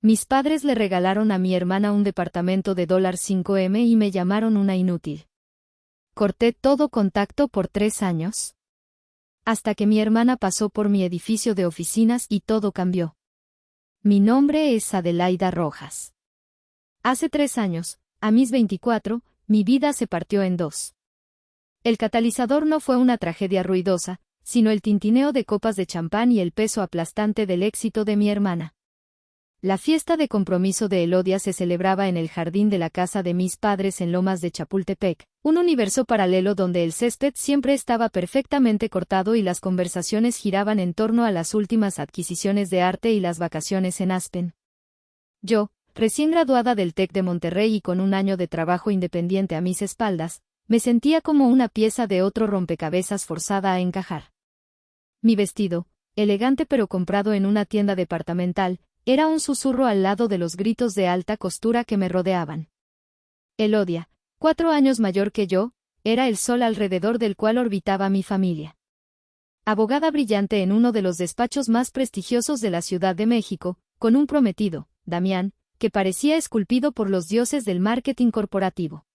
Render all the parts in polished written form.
Mis padres le regalaron a mi hermana un departamento de $5M y me llamaron una inútil. Corté todo contacto por 3 años. Hasta que mi hermana pasó por mi edificio de oficinas y todo cambió. Mi nombre es Adelaida Rojas. Hace 3 años, a mis 24, mi vida se partió en dos. El catalizador no fue una tragedia ruidosa, sino el tintineo de copas de champán y el peso aplastante del éxito de mi hermana. La fiesta de compromiso de Elodia se celebraba en el jardín de la casa de mis padres en Lomas de Chapultepec, un universo paralelo donde el césped siempre estaba perfectamente cortado y las conversaciones giraban en torno a las últimas adquisiciones de arte y las vacaciones en Aspen. Yo, recién graduada del TEC de Monterrey y con un año de trabajo independiente a mis espaldas, me sentía como una pieza de otro rompecabezas forzada a encajar. Mi vestido, elegante pero comprado en una tienda departamental, era un susurro al lado de los gritos de alta costura que me rodeaban. Elodia, 4 años mayor que yo, era el sol alrededor del cual orbitaba mi familia. Abogada brillante en uno de los despachos más prestigiosos de la Ciudad de México, con un prometido, Damián, que parecía esculpido por los dioses del marketing corporativo.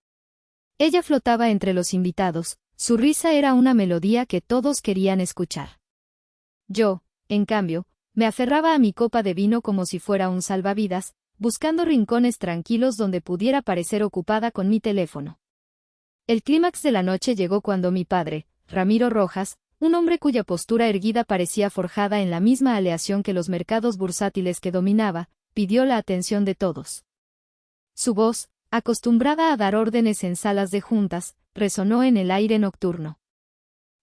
Ella flotaba entre los invitados, su risa era una melodía que todos querían escuchar. Yo, en cambio, me aferraba a mi copa de vino como si fuera un salvavidas, buscando rincones tranquilos donde pudiera parecer ocupada con mi teléfono. El clímax de la noche llegó cuando mi padre, Ramiro Rojas, un hombre cuya postura erguida parecía forjada en la misma aleación que los mercados bursátiles que dominaba, pidió la atención de todos. Su voz, acostumbrada a dar órdenes en salas de juntas, resonó en el aire nocturno.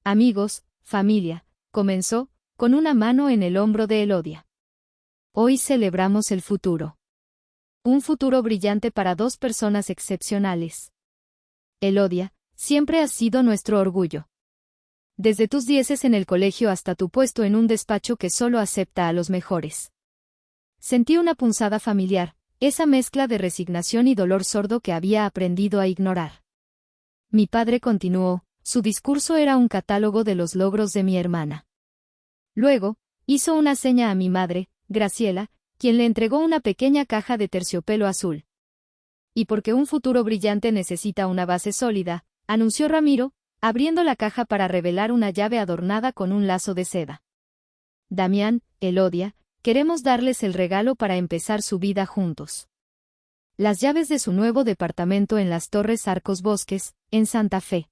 Amigos, familia, comenzó, con una mano en el hombro de Elodia. Hoy celebramos el futuro. Un futuro brillante para 2 personas excepcionales. Elodia, siempre has sido nuestro orgullo. Desde tus 10 en el colegio hasta tu puesto en un despacho que solo acepta a los mejores. Sentí una punzada familiar, esa mezcla de resignación y dolor sordo que había aprendido a ignorar. Mi padre continuó, su discurso era un catálogo de los logros de mi hermana. Luego, hizo una seña a mi madre, Graciela, quien le entregó una pequeña caja de terciopelo azul. Y porque un futuro brillante necesita una base sólida, anunció Ramiro, abriendo la caja para revelar una llave adornada con un lazo de seda. Damián, Elodia, queremos darles el regalo para empezar su vida juntos. Las llaves de su nuevo departamento en las Torres Arcos Bosques, en Santa Fe.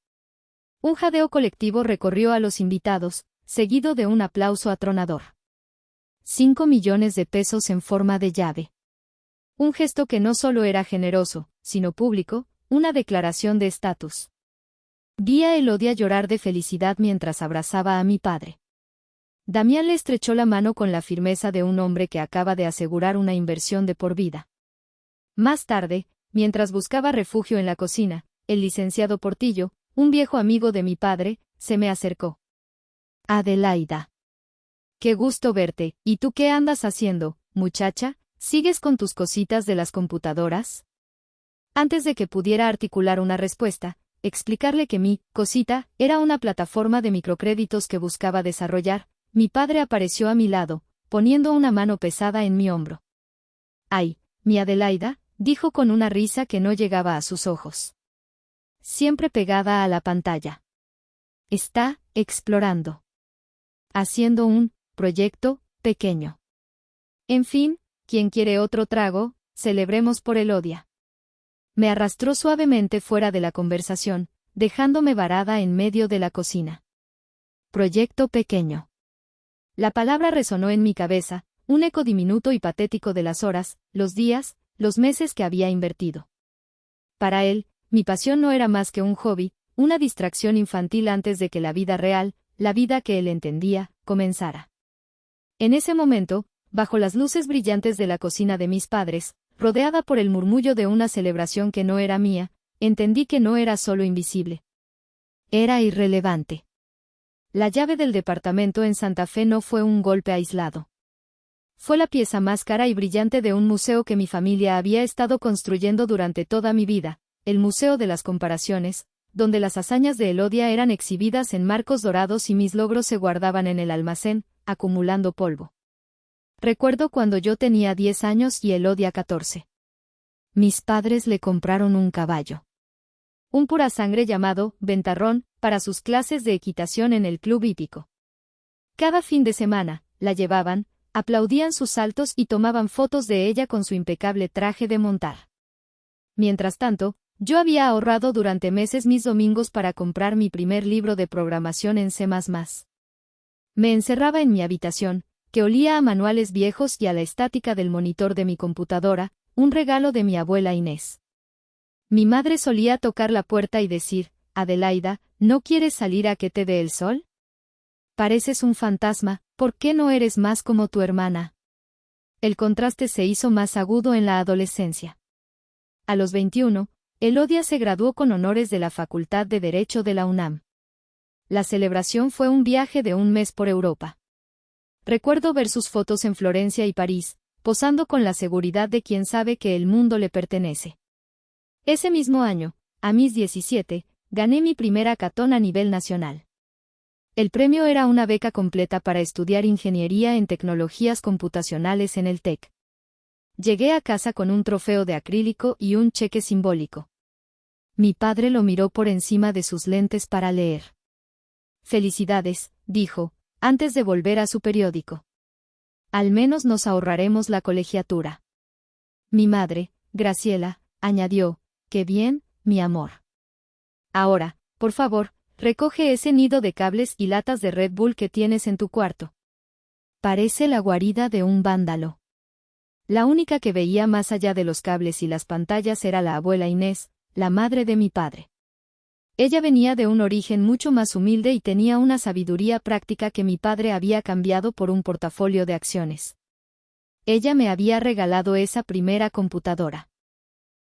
Un jadeo colectivo recorrió a los invitados, seguido de un aplauso atronador. 5 millones de pesos en forma de llave. Un gesto que no solo era generoso, sino público, una declaración de estatus. Vi a Elodia llorar de felicidad mientras abrazaba a mi padre. Damián le estrechó la mano con la firmeza de un hombre que acaba de asegurar una inversión de por vida. Más tarde, mientras buscaba refugio en la cocina, el licenciado Portillo, un viejo amigo de mi padre, se me acercó. Adelaida. Qué gusto verte, ¿y tú qué andas haciendo, muchacha? ¿Sigues con tus cositas de las computadoras? Antes de que pudiera articular una respuesta, explicarle que mi cosita era una plataforma de microcréditos que buscaba desarrollar, mi padre apareció a mi lado, poniendo una mano pesada en mi hombro. Ay, mi Adelaida, dijo con una risa que no llegaba a sus ojos. Siempre pegada a la pantalla. Está explorando. Haciendo un proyecto pequeño. En fin, ¿quién quiere otro trago? Celebremos por Elodia. Me arrastró suavemente fuera de la conversación, dejándome varada en medio de la cocina. Proyecto pequeño. La palabra resonó en mi cabeza, un eco diminuto y patético de las horas, los días, los meses que había invertido. Para él, mi pasión no era más que un hobby, una distracción infantil antes de que la vida real, la vida que él entendía, comenzara. En ese momento, bajo las luces brillantes de la cocina de mis padres, rodeada por el murmullo de una celebración que no era mía, entendí que no era solo invisible. Era irrelevante. La llave del departamento en Santa Fe no fue un golpe aislado. Fue la pieza más cara y brillante de un museo que mi familia había estado construyendo durante toda mi vida, el Museo de las Comparaciones, donde las hazañas de Elodia eran exhibidas en marcos dorados y mis logros se guardaban en el almacén, acumulando polvo. Recuerdo cuando yo tenía 10 años y Elodia 14. Mis padres le compraron un caballo. Un pura sangre llamado Ventarrón, para sus clases de equitación en el club hípico. Cada fin de semana, la llevaban, aplaudían sus saltos y tomaban fotos de ella con su impecable traje de montar. Mientras tanto, yo había ahorrado durante meses mis domingos para comprar mi primer libro de programación en C++. Me encerraba en mi habitación, que olía a manuales viejos y a la estática del monitor de mi computadora, un regalo de mi abuela Inés. Mi madre solía tocar la puerta y decir, Adelaida, ¿no quieres salir a que te dé el sol? Pareces un fantasma, ¿por qué no eres más como tu hermana? El contraste se hizo más agudo en la adolescencia. A los 21, Elodia se graduó con honores de la Facultad de Derecho de la UNAM. La celebración fue un viaje de un mes por Europa. Recuerdo ver sus fotos en Florencia y París, posando con la seguridad de quien sabe que el mundo le pertenece. Ese mismo año, a mis 17, gané mi primera hackathon a nivel nacional. El premio era una beca completa para estudiar ingeniería en tecnologías computacionales en el TEC. Llegué a casa con un trofeo de acrílico y un cheque simbólico. Mi padre lo miró por encima de sus lentes para leer. Felicidades, dijo, antes de volver a su periódico. Al menos nos ahorraremos la colegiatura. Mi madre, Graciela, añadió, qué bien, mi amor. Ahora, por favor, recoge ese nido de cables y latas de Red Bull que tienes en tu cuarto. Parece la guarida de un vándalo. La única que veía más allá de los cables y las pantallas era la abuela Inés, la madre de mi padre. Ella venía de un origen mucho más humilde y tenía una sabiduría práctica que mi padre había cambiado por un portafolio de acciones. Ella me había regalado esa primera computadora.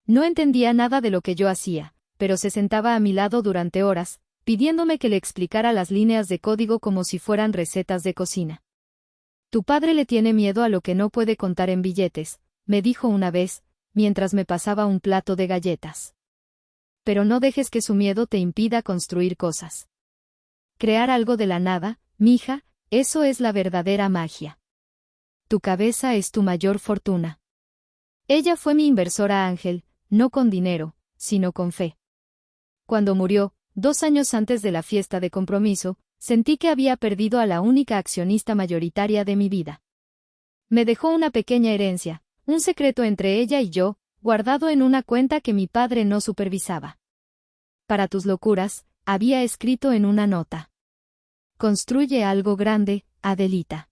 No entendía nada de lo que yo hacía, pero se sentaba a mi lado durante horas, pidiéndome que le explicara las líneas de código como si fueran recetas de cocina. Tu padre le tiene miedo a lo que no puede contar en billetes, me dijo una vez, mientras me pasaba un plato de galletas. Pero no dejes que su miedo te impida construir cosas. Crear algo de la nada, mija, eso es la verdadera magia. Tu cabeza es tu mayor fortuna. Ella fue mi inversora ángel, no con dinero, sino con fe. Cuando murió, 2 años antes de la fiesta de compromiso, sentí que había perdido a la única accionista mayoritaria de mi vida. Me dejó una pequeña herencia, un secreto entre ella y yo, guardado en una cuenta que mi padre no supervisaba. Para tus locuras, había escrito en una nota. Construye algo grande, Adelita.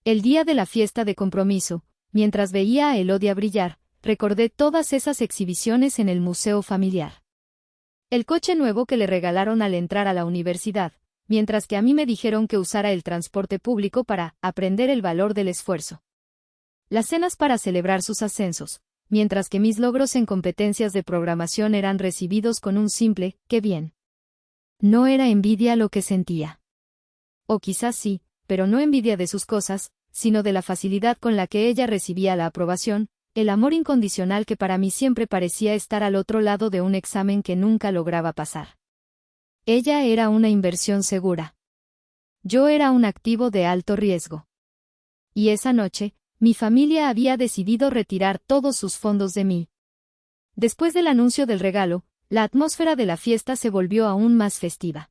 El día de la fiesta de compromiso, mientras veía a Elodia brillar, recordé todas esas exhibiciones en el museo familiar. El coche nuevo que le regalaron al entrar a la universidad, mientras que a mí me dijeron que usara el transporte público para aprender el valor del esfuerzo. Las cenas para celebrar sus ascensos, mientras que mis logros en competencias de programación eran recibidos con un simple, qué bien. No era envidia lo que sentía. O quizás sí, pero no envidia de sus cosas, sino de la facilidad con la que ella recibía la aprobación, el amor incondicional que para mí siempre parecía estar al otro lado de un examen que nunca lograba pasar. Ella era una inversión segura. Yo era un activo de alto riesgo. Y esa noche, mi familia había decidido retirar todos sus fondos de mí. Después del anuncio del regalo, la atmósfera de la fiesta se volvió aún más festiva.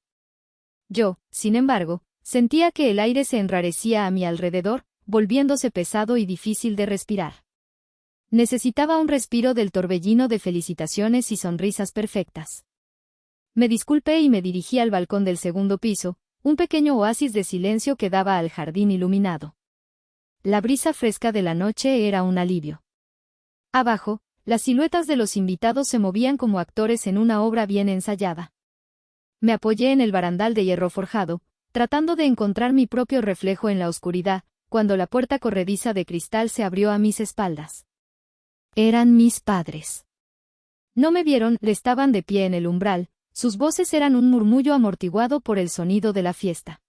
Yo, sin embargo, sentía que el aire se enrarecía a mi alrededor, volviéndose pesado y difícil de respirar. Necesitaba un respiro del torbellino de felicitaciones y sonrisas perfectas. Me disculpé y me dirigí al balcón del segundo piso, un pequeño oasis de silencio que daba al jardín iluminado. La brisa fresca de la noche era un alivio. Abajo, las siluetas de los invitados se movían como actores en una obra bien ensayada. Me apoyé en el barandal de hierro forjado, tratando de encontrar mi propio reflejo en la oscuridad, cuando la puerta corrediza de cristal se abrió a mis espaldas. Eran mis padres. No me vieron, estaban de pie en el umbral, sus voces eran un murmullo amortiguado por el sonido de la fiesta.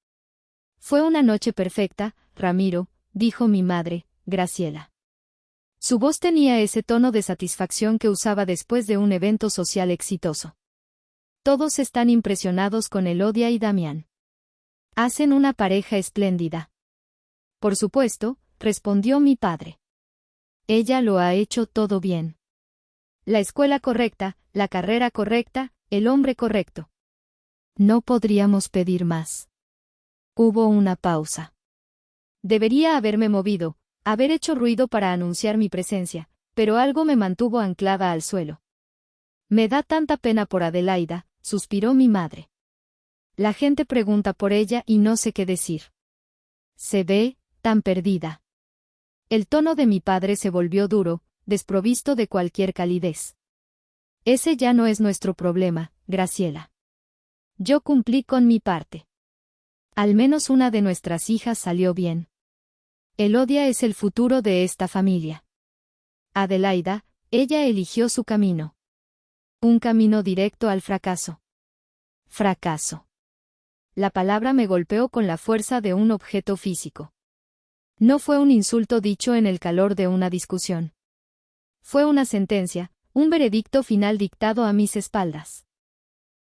Fue una noche perfecta, Ramiro, dijo mi madre, Graciela. Su voz tenía ese tono de satisfacción que usaba después de un evento social exitoso. Todos están impresionados con Elodia y Damián. Hacen una pareja espléndida. Por supuesto, respondió mi padre. Ella lo ha hecho todo bien. La escuela correcta, la carrera correcta, el hombre correcto. No podríamos pedir más. Hubo una pausa. Debería haberme movido, haber hecho ruido para anunciar mi presencia, pero algo me mantuvo anclada al suelo. Me da tanta pena por Adelaida, suspiró mi madre. La gente pregunta por ella y no sé qué decir. Se ve tan perdida. El tono de mi padre se volvió duro, desprovisto de cualquier calidez. Ese ya no es nuestro problema, Graciela. Yo cumplí con mi parte. Al menos una de nuestras hijas salió bien. Elodia es el futuro de esta familia. Adelaida, ella eligió su camino. Un camino directo al fracaso. Fracaso. La palabra me golpeó con la fuerza de un objeto físico. No fue un insulto dicho en el calor de una discusión. Fue una sentencia, un veredicto final dictado a mis espaldas.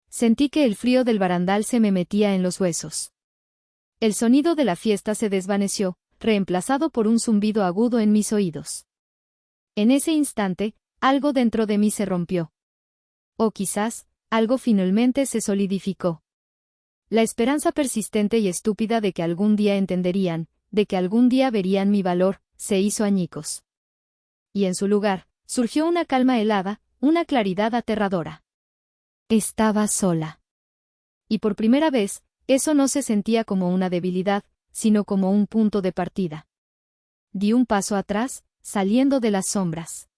Sentí que el frío del barandal se me metía en los huesos. El sonido de la fiesta se desvaneció, reemplazado por un zumbido agudo en mis oídos. En ese instante, algo dentro de mí se rompió. O quizás, algo finalmente se solidificó. La esperanza persistente y estúpida de que algún día entenderían, de que algún día verían mi valor, se hizo añicos. Y en su lugar, surgió una calma helada, una claridad aterradora. Estaba sola. Y por primera vez, eso no se sentía como una debilidad, sino como un punto de partida. Di un paso atrás, saliendo de las sombras.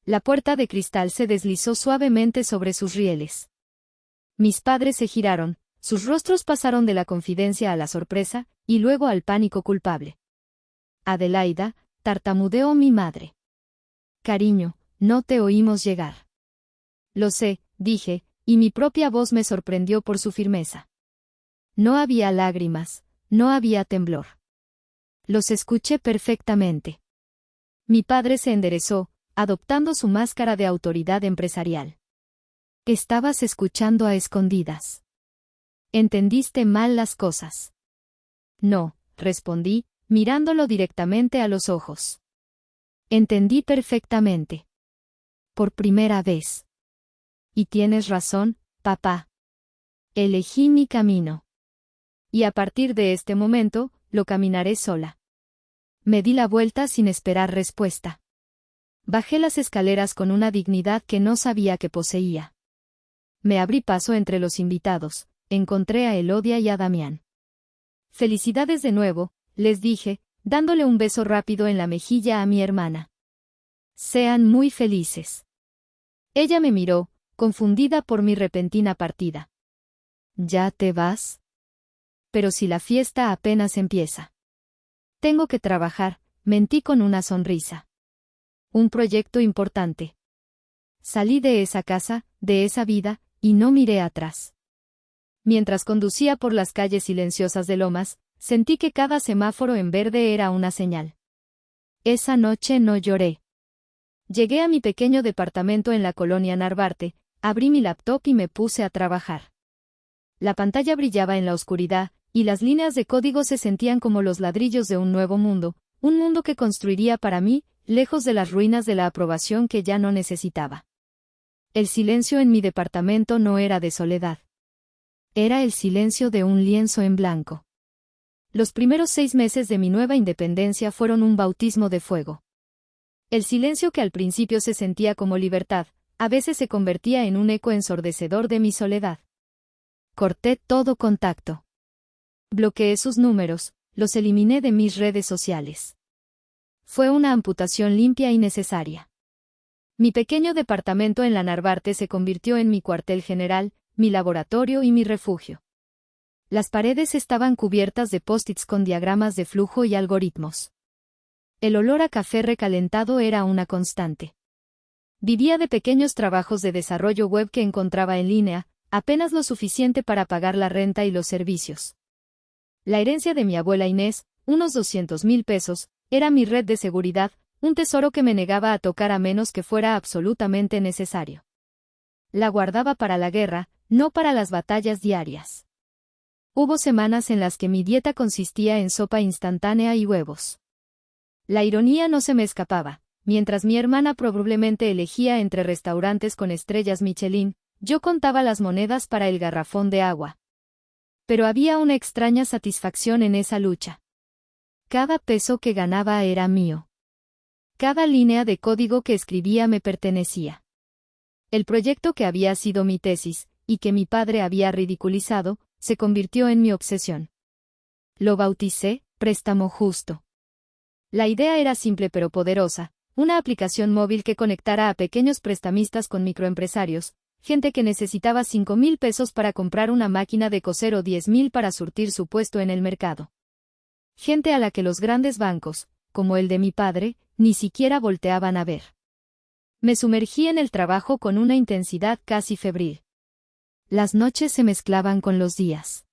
La puerta de cristal se deslizó suavemente sobre sus rieles. Mis padres se giraron, sus rostros pasaron de la confidencia a la sorpresa, y luego al pánico culpable. Adelaida, tartamudeó mi madre. Cariño, no te oímos llegar. Lo sé, dije, y mi propia voz me sorprendió por su firmeza. No había lágrimas, no había temblor. Los escuché perfectamente. Mi padre se enderezó, adoptando su máscara de autoridad empresarial. Estabas escuchando a escondidas. Entendiste mal las cosas. No, respondí, mirándolo directamente a los ojos. Entendí perfectamente. Por primera vez. Y tienes razón, papá. Elegí mi camino. Y a partir de este momento, lo caminaré sola. Me di la vuelta sin esperar respuesta. Bajé las escaleras con una dignidad que no sabía que poseía. Me abrí paso entre los invitados, encontré a Elodia y a Damián. Felicidades de nuevo, les dije, dándole un beso rápido en la mejilla a mi hermana. Sean muy felices. Ella me miró, confundida por mi repentina partida. ¿Ya te vas? Pero si la fiesta apenas empieza. Tengo que trabajar, mentí con una sonrisa. Un proyecto importante. Salí de esa casa, de esa vida, y no miré atrás. Mientras conducía por las calles silenciosas de Lomas, sentí que cada semáforo en verde era una señal. Esa noche no lloré. Llegué a mi pequeño departamento en la colonia Narvarte, abrí mi laptop y me puse a trabajar. La pantalla brillaba en la oscuridad, y las líneas de código se sentían como los ladrillos de un nuevo mundo, un mundo que construiría para mí, lejos de las ruinas de la aprobación que ya no necesitaba. El silencio en mi departamento no era de soledad. Era el silencio de un lienzo en blanco. Los primeros 6 meses de mi nueva independencia fueron un bautismo de fuego. El silencio que al principio se sentía como libertad, a veces se convertía en un eco ensordecedor de mi soledad. Corté todo contacto. Bloqueé sus números, los eliminé de mis redes sociales. Fue una amputación limpia y necesaria. Mi pequeño departamento en la Narvarte se convirtió en mi cuartel general, mi laboratorio y mi refugio. Las paredes estaban cubiertas de post-its con diagramas de flujo y algoritmos. El olor a café recalentado era una constante. Vivía de pequeños trabajos de desarrollo web que encontraba en línea, apenas lo suficiente para pagar la renta y los servicios. La herencia de mi abuela Inés, unos 200,000 pesos, era mi red de seguridad, un tesoro que me negaba a tocar a menos que fuera absolutamente necesario. La guardaba para la guerra, no para las batallas diarias. Hubo semanas en las que mi dieta consistía en sopa instantánea y huevos. La ironía no se me escapaba. Mientras mi hermana probablemente elegía entre restaurantes con estrellas Michelin, yo contaba las monedas para el garrafón de agua. Pero había una extraña satisfacción en esa lucha. Cada peso que ganaba era mío. Cada línea de código que escribía me pertenecía. El proyecto que había sido mi tesis, y que mi padre había ridiculizado, se convirtió en mi obsesión. Lo bauticé Préstamo Justo. La idea era simple pero poderosa, una aplicación móvil que conectara a pequeños prestamistas con microempresarios, gente que necesitaba 5,000 pesos para comprar una máquina de coser o 10,000 para surtir su puesto en el mercado. Gente a la que los grandes bancos, como el de mi padre, ni siquiera volteaban a ver. Me sumergí en el trabajo con una intensidad casi febril. Las noches se mezclaban con los días.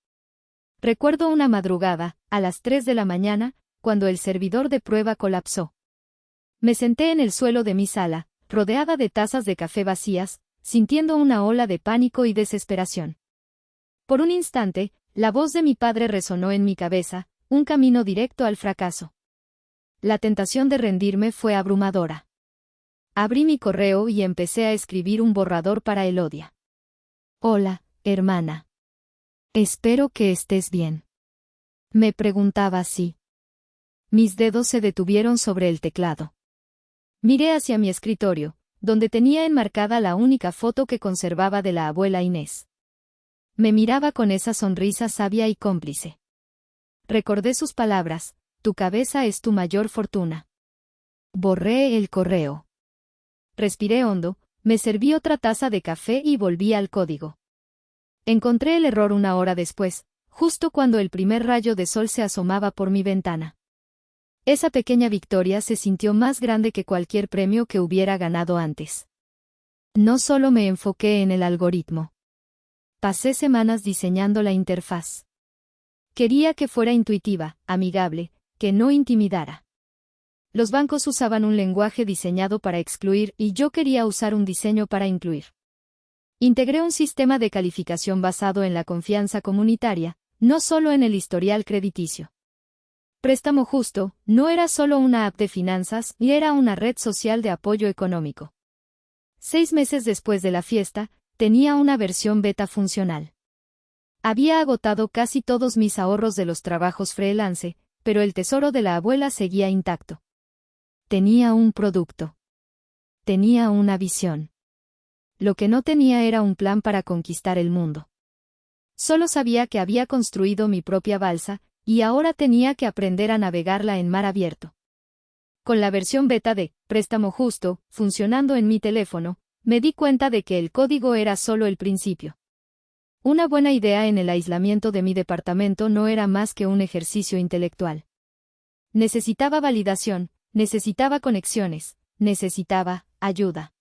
Recuerdo una madrugada, a las 3 de la mañana, cuando el servidor de prueba colapsó. Me senté en el suelo de mi sala, rodeada de tazas de café vacías, sintiendo una ola de pánico y desesperación. Por un instante, la voz de mi padre resonó en mi cabeza, un camino directo al fracaso. La tentación de rendirme fue abrumadora. Abrí mi correo y empecé a escribir un borrador para Elodia. Hola, hermana. Espero que estés bien. Me preguntaba así. Mis dedos se detuvieron sobre el teclado. Miré hacia mi escritorio, donde tenía enmarcada la única foto que conservaba de la abuela Inés. Me miraba con esa sonrisa sabia y cómplice. Recordé sus palabras, tu cabeza es tu mayor fortuna. Borré el correo. Respiré hondo, me serví otra taza de café y volví al código. Encontré el error una hora después, justo cuando el primer rayo de sol se asomaba por mi ventana. Esa pequeña victoria se sintió más grande que cualquier premio que hubiera ganado antes. No solo me enfoqué en el algoritmo. Pasé semanas diseñando la interfaz. Quería que fuera intuitiva, amigable, que no intimidara. Los bancos usaban un lenguaje diseñado para excluir y yo quería usar un diseño para incluir. Integré un sistema de calificación basado en la confianza comunitaria, no solo en el historial crediticio. Préstamo Justo no era solo una app de finanzas y era una red social de apoyo económico. 6 meses después de la fiesta, tenía una versión beta funcional. Había agotado casi todos mis ahorros de los trabajos freelance, pero el tesoro de la abuela seguía intacto. Tenía un producto. Tenía una visión. Lo que no tenía era un plan para conquistar el mundo. Solo sabía que había construido mi propia balsa, y ahora tenía que aprender a navegarla en mar abierto. Con la versión beta de Préstamo Justo, funcionando en mi teléfono, me di cuenta de que el código era solo el principio. Una buena idea en el aislamiento de mi departamento no era más que un ejercicio intelectual. Necesitaba validación, necesitaba conexiones, necesitaba ayuda.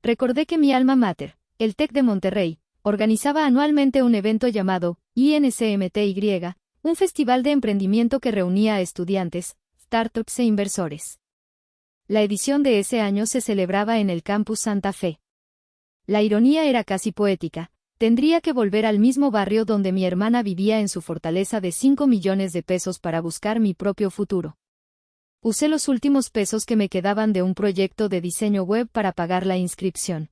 Recordé que mi alma mater, el TEC de Monterrey, organizaba anualmente un evento llamado INCMTY, un festival de emprendimiento que reunía a estudiantes, startups e inversores. La edición de ese año se celebraba en el campus Santa Fe. La ironía era casi poética. Tendría que volver al mismo barrio donde mi hermana vivía en su fortaleza de 5 millones de pesos para buscar mi propio futuro. Usé los últimos pesos que me quedaban de un proyecto de diseño web para pagar la inscripción.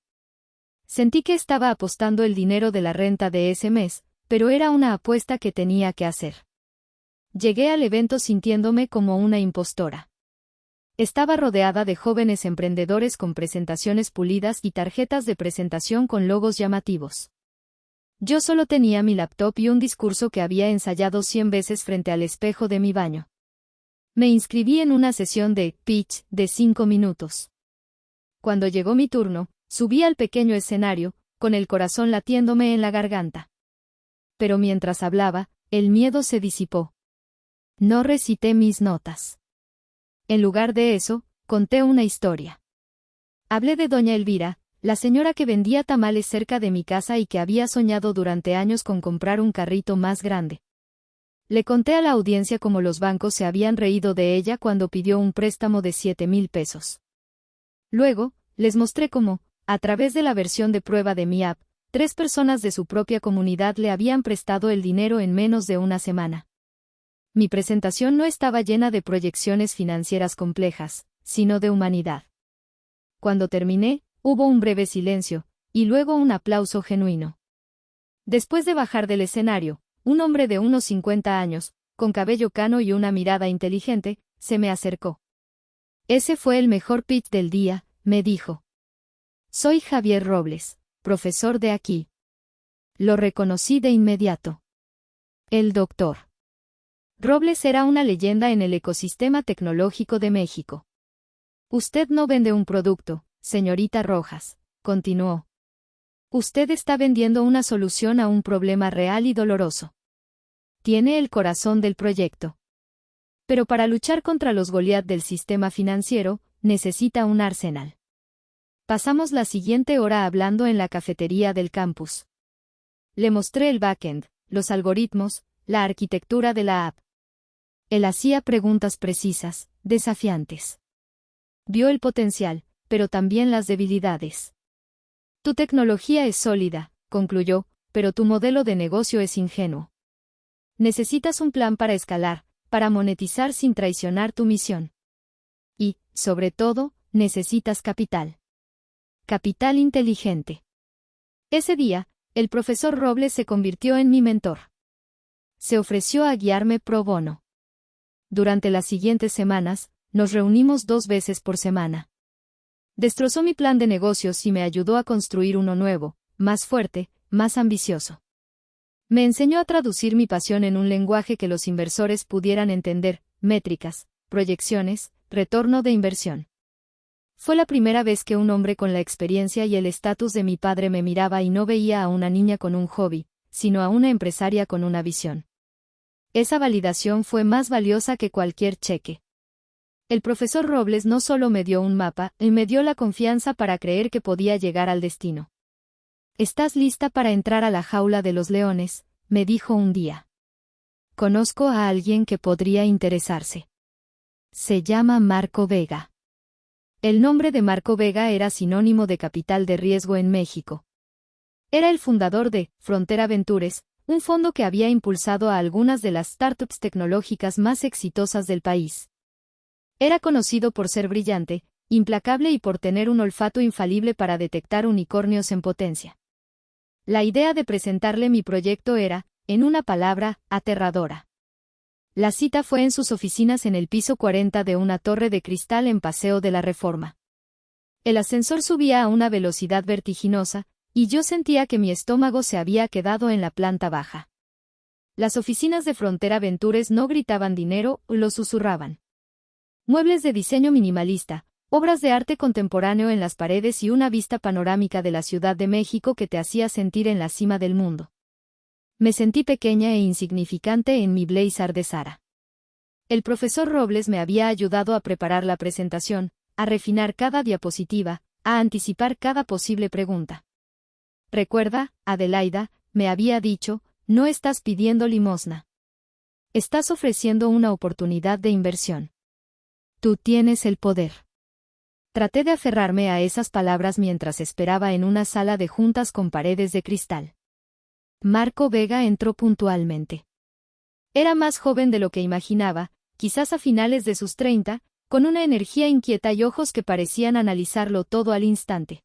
Sentí que estaba apostando el dinero de la renta de ese mes, pero era una apuesta que tenía que hacer. Llegué al evento sintiéndome como una impostora. Estaba rodeada de jóvenes emprendedores con presentaciones pulidas y tarjetas de presentación con logos llamativos. Yo solo tenía mi laptop y un discurso que había ensayado 100 veces frente al espejo de mi baño. Me inscribí en una sesión de pitch de 5 minutos. Cuando llegó mi turno, subí al pequeño escenario, con el corazón latiéndome en la garganta. Pero mientras hablaba, el miedo se disipó. No recité mis notas. En lugar de eso, conté una historia. Hablé de doña Elvira, la señora que vendía tamales cerca de mi casa y que había soñado durante años con comprar un carrito más grande. Le conté a la audiencia cómo los bancos se habían reído de ella cuando pidió un préstamo de 7,000 pesos. Luego, les mostré cómo, a través de la versión de prueba de mi app, 3 personas de su propia comunidad le habían prestado el dinero en menos de una semana. Mi presentación no estaba llena de proyecciones financieras complejas, sino de humanidad. Cuando terminé, hubo un breve silencio, y luego un aplauso genuino. Después de bajar del escenario, un hombre de unos 50 años, con cabello cano y una mirada inteligente, se me acercó. Ese fue el mejor pitch del día, me dijo. Soy Javier Robles, profesor de aquí. Lo reconocí de inmediato. El doctor Robles era una leyenda en el ecosistema tecnológico de México. Usted no vende un producto, señorita Rojas, continuó. Usted está vendiendo una solución a un problema real y doloroso. Tiene el corazón del proyecto. Pero para luchar contra los Goliat del sistema financiero, necesita un arsenal. Pasamos la siguiente hora hablando en la cafetería del campus. Le mostré el backend, los algoritmos, la arquitectura de la app. Él hacía preguntas precisas, desafiantes. Vio el potencial, pero también las debilidades. Tu tecnología es sólida, concluyó, pero tu modelo de negocio es ingenuo. Necesitas un plan para escalar, para monetizar sin traicionar tu misión. Y, sobre todo, necesitas capital. Capital inteligente. Ese día, el profesor Robles se convirtió en mi mentor. Se ofreció a guiarme pro bono. Durante las siguientes semanas, nos reunimos 2 veces por semana. Destrozó mi plan de negocios y me ayudó a construir uno nuevo, más fuerte, más ambicioso. Me enseñó a traducir mi pasión en un lenguaje que los inversores pudieran entender, métricas, proyecciones, retorno de inversión. Fue la primera vez que un hombre con la experiencia y el estatus de mi padre me miraba y no veía a una niña con un hobby, sino a una empresaria con una visión. Esa validación fue más valiosa que cualquier cheque. El profesor Robles no solo me dio un mapa, me dio la confianza para creer que podía llegar al destino. ¿Estás lista para entrar a la jaula de los leones?, me dijo un día. Conozco a alguien que podría interesarse. Se llama Marco Vega. El nombre de Marco Vega era sinónimo de capital de riesgo en México. Era el fundador de Frontera Ventures, un fondo que había impulsado a algunas de las startups tecnológicas más exitosas del país. Era conocido por ser brillante, implacable y por tener un olfato infalible para detectar unicornios en potencia. La idea de presentarle mi proyecto era, en una palabra, aterradora. La cita fue en sus oficinas en el piso 40 de una torre de cristal en Paseo de la Reforma. El ascensor subía a una velocidad vertiginosa, y yo sentía que mi estómago se había quedado en la planta baja. Las oficinas de Frontera Ventures no gritaban dinero, lo susurraban. Muebles de diseño minimalista, obras de arte contemporáneo en las paredes y una vista panorámica de la Ciudad de México que te hacía sentir en la cima del mundo. Me sentí pequeña e insignificante en mi blazer de Zara. El profesor Robles me había ayudado a preparar la presentación, a refinar cada diapositiva, a anticipar cada posible pregunta. Recuerda, Adelaida, me había dicho, no estás pidiendo limosna. Estás ofreciendo una oportunidad de inversión. Tú tienes el poder. Traté de aferrarme a esas palabras mientras esperaba en una sala de juntas con paredes de cristal. Marco Vega entró puntualmente. Era más joven de lo que imaginaba, quizás a finales de sus 30, con una energía inquieta y ojos que parecían analizarlo todo al instante.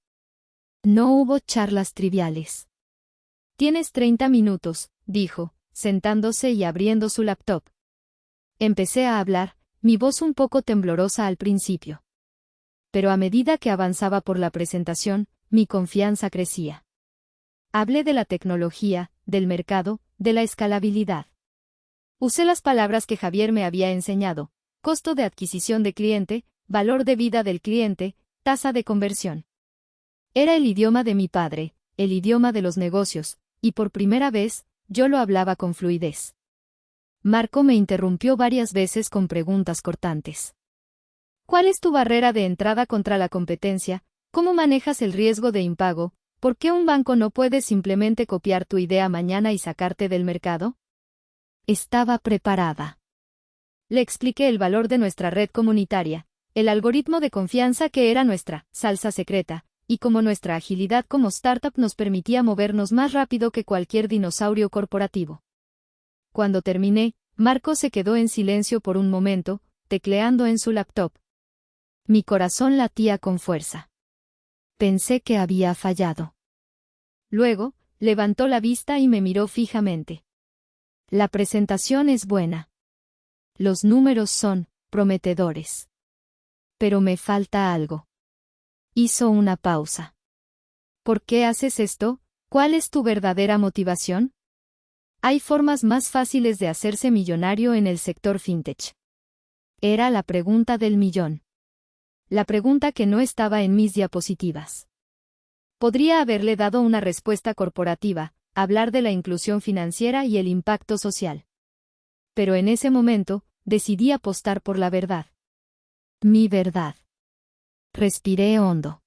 No hubo charlas triviales. Tienes 30 minutos, dijo, sentándose y abriendo su laptop. Empecé a hablar, mi voz un poco temblorosa al principio. Pero a medida que avanzaba por la presentación, mi confianza crecía. Hablé de la tecnología, del mercado, de la escalabilidad. Usé las palabras que Javier me había enseñado: costo de adquisición de cliente, valor de vida del cliente, tasa de conversión. Era el idioma de mi padre, el idioma de los negocios, y por primera vez, yo lo hablaba con fluidez. Marco me interrumpió varias veces con preguntas cortantes. ¿Cuál es tu barrera de entrada contra la competencia? ¿Cómo manejas el riesgo de impago? ¿Por qué un banco no puede simplemente copiar tu idea mañana y sacarte del mercado? Estaba preparada. Le expliqué el valor de nuestra red comunitaria, el algoritmo de confianza que era nuestra salsa secreta, y cómo nuestra agilidad como startup nos permitía movernos más rápido que cualquier dinosaurio corporativo. Cuando terminé, Marco se quedó en silencio por un momento, tecleando en su laptop. Mi corazón latía con fuerza. Pensé que había fallado. Luego, levantó la vista y me miró fijamente. La presentación es buena. Los números son prometedores. Pero me falta algo. Hizo una pausa. ¿Por qué haces esto? ¿Cuál es tu verdadera motivación? Hay formas más fáciles de hacerse millonario en el sector fintech. Era la pregunta del millón. La pregunta que no estaba en mis diapositivas. Podría haberle dado una respuesta corporativa, hablar de la inclusión financiera y el impacto social. Pero en ese momento, decidí apostar por la verdad. Mi verdad. Respiré hondo.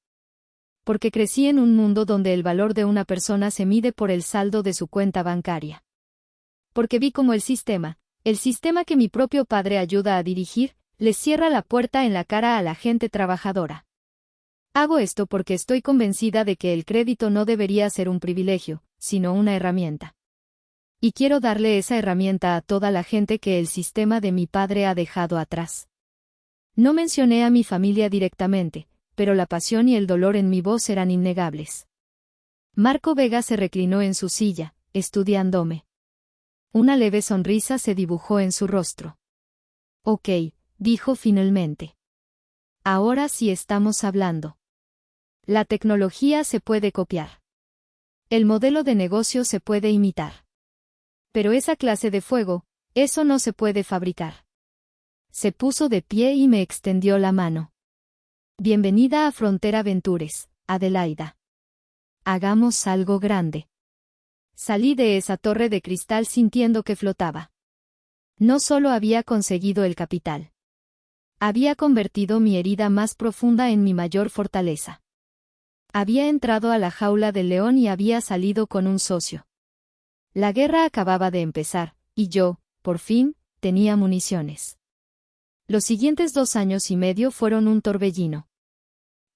Porque crecí en un mundo donde el valor de una persona se mide por el saldo de su cuenta bancaria. Porque vi cómo el sistema que mi propio padre ayuda a dirigir, les cierra la puerta en la cara a la gente trabajadora. Hago esto porque estoy convencida de que el crédito no debería ser un privilegio, sino una herramienta. Y quiero darle esa herramienta a toda la gente que el sistema de mi padre ha dejado atrás. No mencioné a mi familia directamente, pero la pasión y el dolor en mi voz eran innegables. Marco Vega se reclinó en su silla, estudiándome. Una leve sonrisa se dibujó en su rostro. Ok, dijo finalmente. Ahora sí estamos hablando. La tecnología se puede copiar. El modelo de negocio se puede imitar. Pero esa clase de fuego, eso no se puede fabricar. Se puso de pie y me extendió la mano. Bienvenida a Frontera Ventures, Adelaida. Hagamos algo grande. Salí de esa torre de cristal sintiendo que flotaba. No solo había conseguido el capital. Había convertido mi herida más profunda en mi mayor fortaleza. Había entrado a la jaula del león y había salido con un socio. La guerra acababa de empezar, y yo, por fin, tenía municiones. Los siguientes 2 años y medio fueron un torbellino.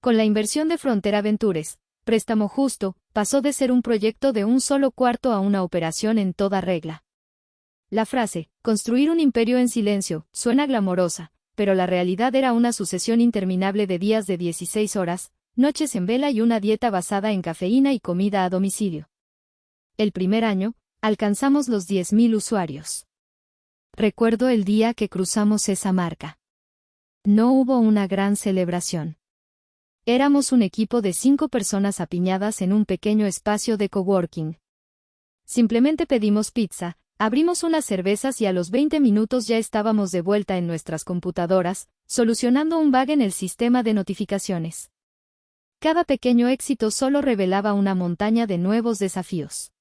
Con la inversión de Frontera Ventures, Préstamo Justo, pasó de ser un proyecto de un solo cuarto a una operación en toda regla. La frase, construir un imperio en silencio, suena glamorosa, pero la realidad era una sucesión interminable de días de 16 horas, noches en vela y una dieta basada en cafeína y comida a domicilio. El primer año, alcanzamos los 10.000 usuarios. Recuerdo el día que cruzamos esa marca. No hubo una gran celebración. Éramos un equipo de 5 personas apiñadas en un pequeño espacio de coworking. Simplemente pedimos pizza, abrimos unas cervezas y a los 20 minutos ya estábamos de vuelta en nuestras computadoras, solucionando un bug en el sistema de notificaciones. Cada pequeño éxito solo revelaba una montaña de nuevos desafíos.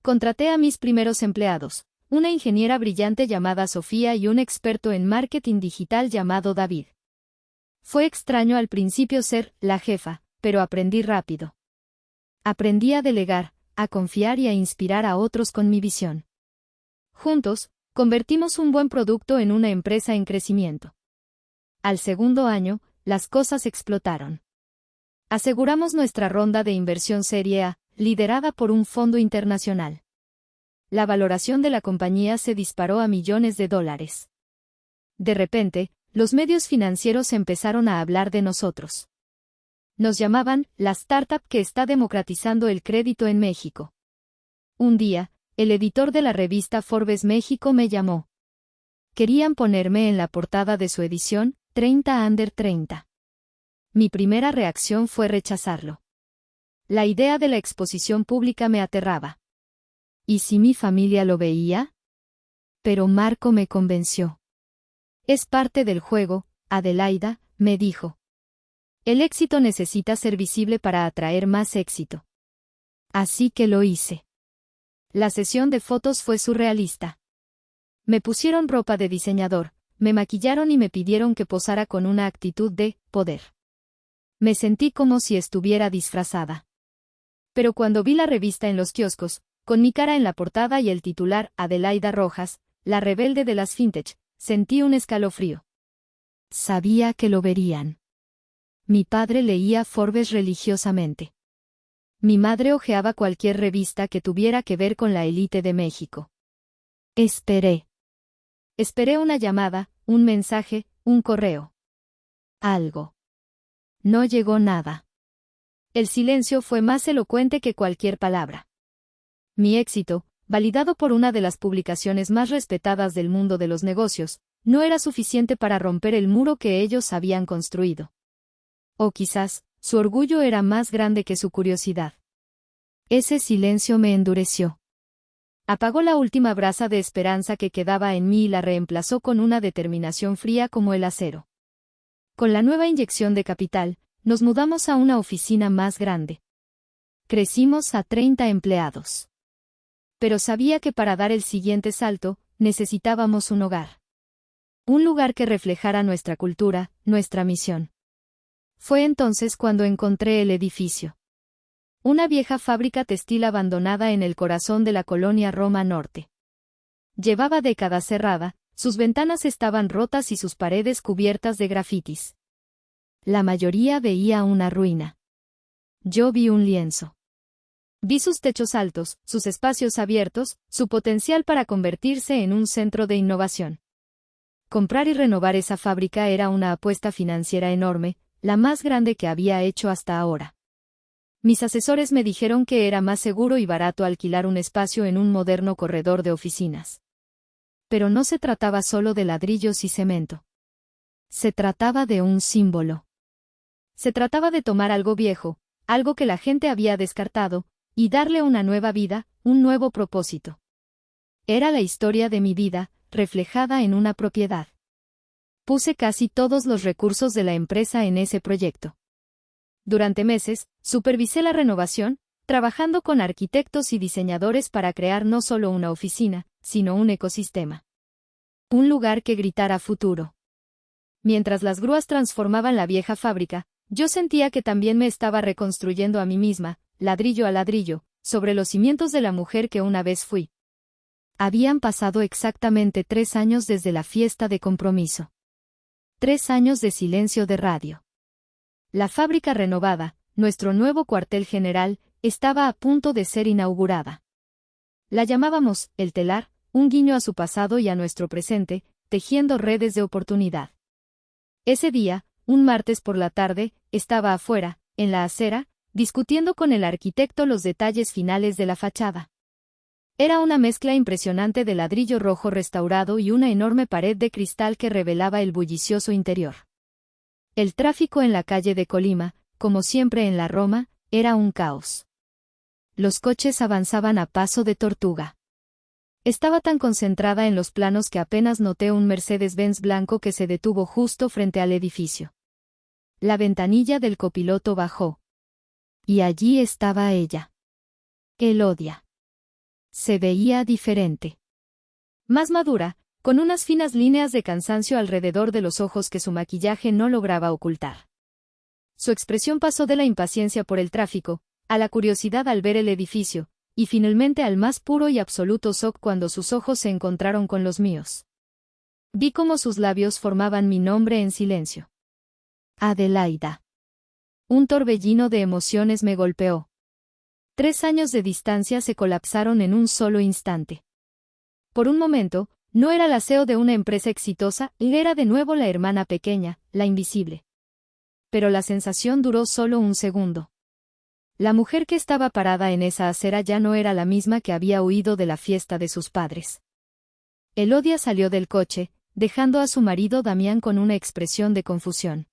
Contraté a mis primeros empleados, una ingeniera brillante llamada Sofía y un experto en marketing digital llamado David. Fue extraño al principio ser la jefa, pero aprendí rápido. Aprendí a delegar, a confiar y a inspirar a otros con mi visión. Juntos, convertimos un buen producto en una empresa en crecimiento. Al segundo año, las cosas explotaron. Aseguramos nuestra ronda de inversión Serie A, liderada por un fondo internacional. La valoración de la compañía se disparó a millones de dólares. De repente, los medios financieros empezaron a hablar de nosotros. Nos llamaban la startup que está democratizando el crédito en México. Un día, el editor de la revista Forbes México me llamó. Querían ponerme en la portada de su edición, 30 Under 30. Mi primera reacción fue rechazarlo. La idea de la exposición pública me aterraba. ¿Y si mi familia lo veía? Pero Marco me convenció. Es parte del juego, Adelaida, me dijo. El éxito necesita ser visible para atraer más éxito. Así que lo hice. La sesión de fotos fue surrealista. Me pusieron ropa de diseñador, me maquillaron y me pidieron que posara con una actitud de poder. Me sentí como si estuviera disfrazada. Pero cuando vi la revista en los kioscos, con mi cara en la portada y el titular Adelaida Rojas, la rebelde de las fintech, sentí un escalofrío. Sabía que lo verían. Mi padre leía Forbes religiosamente. Mi madre hojeaba cualquier revista que tuviera que ver con la élite de México. Esperé. Esperé una llamada, un mensaje, un correo. Algo. No llegó nada. El silencio fue más elocuente que cualquier palabra. Mi éxito, validado por una de las publicaciones más respetadas del mundo de los negocios, no era suficiente para romper el muro que ellos habían construido. O quizás, su orgullo era más grande que su curiosidad. Ese silencio me endureció. Apagó la última brasa de esperanza que quedaba en mí y la reemplazó con una determinación fría como el acero. Con la nueva inyección de capital, nos mudamos a una oficina más grande. Crecimos a 30 empleados. Pero sabía que para dar el siguiente salto, necesitábamos un hogar. Un lugar que reflejara nuestra cultura, nuestra misión. Fue entonces cuando encontré el edificio. Una vieja fábrica textil abandonada en el corazón de la colonia Roma Norte. Llevaba décadas cerrada, sus ventanas estaban rotas y sus paredes cubiertas de grafitis. La mayoría veía una ruina. Yo vi un lienzo. Vi sus techos altos, sus espacios abiertos, su potencial para convertirse en un centro de innovación. Comprar y renovar esa fábrica era una apuesta financiera enorme, la más grande que había hecho hasta ahora. Mis asesores me dijeron que era más seguro y barato alquilar un espacio en un moderno corredor de oficinas. Pero no se trataba solo de ladrillos y cemento. Se trataba de un símbolo. Se trataba de tomar algo viejo, algo que la gente había descartado, y darle una nueva vida, un nuevo propósito. Era la historia de mi vida, reflejada en una propiedad. Puse casi todos los recursos de la empresa en ese proyecto. Durante meses, supervisé la renovación, trabajando con arquitectos y diseñadores para crear no solo una oficina, sino un ecosistema. Un lugar que gritara futuro. Mientras las grúas transformaban la vieja fábrica, yo sentía que también me estaba reconstruyendo a mí misma, ladrillo a ladrillo, sobre los cimientos de la mujer que una vez fui. Habían pasado exactamente 3 años desde la fiesta de compromiso. 3 años de silencio de radio. La fábrica renovada, nuestro nuevo cuartel general, estaba a punto de ser inaugurada. La llamábamos El Telar, un guiño a su pasado y a nuestro presente, tejiendo redes de oportunidad. Ese día, un martes por la tarde, estaba afuera, en la acera, discutiendo con el arquitecto los detalles finales de la fachada. Era una mezcla impresionante de ladrillo rojo restaurado y una enorme pared de cristal que revelaba el bullicioso interior. El tráfico en la calle de Colima, como siempre en la Roma, era un caos. Los coches avanzaban a paso de tortuga. Estaba tan concentrada en los planos que apenas noté un Mercedes-Benz blanco que se detuvo justo frente al edificio. La ventanilla del copiloto bajó. Y allí estaba ella. Elodia. Se veía diferente. Más madura, con unas finas líneas de cansancio alrededor de los ojos que su maquillaje no lograba ocultar. Su expresión pasó de la impaciencia por el tráfico, a la curiosidad al ver el edificio, y finalmente al más puro y absoluto shock cuando sus ojos se encontraron con los míos. Vi cómo sus labios formaban mi nombre en silencio. Adelaida. Un torbellino de emociones me golpeó. 3 años de distancia se colapsaron en un solo instante. Por un momento, no era la CEO de una empresa exitosa, y era de nuevo la hermana pequeña, la invisible. Pero la sensación duró solo un segundo. La mujer que estaba parada en esa acera ya no era la misma que había huido de la fiesta de sus padres. Elodia salió del coche, dejando a su marido Damián con una expresión de confusión.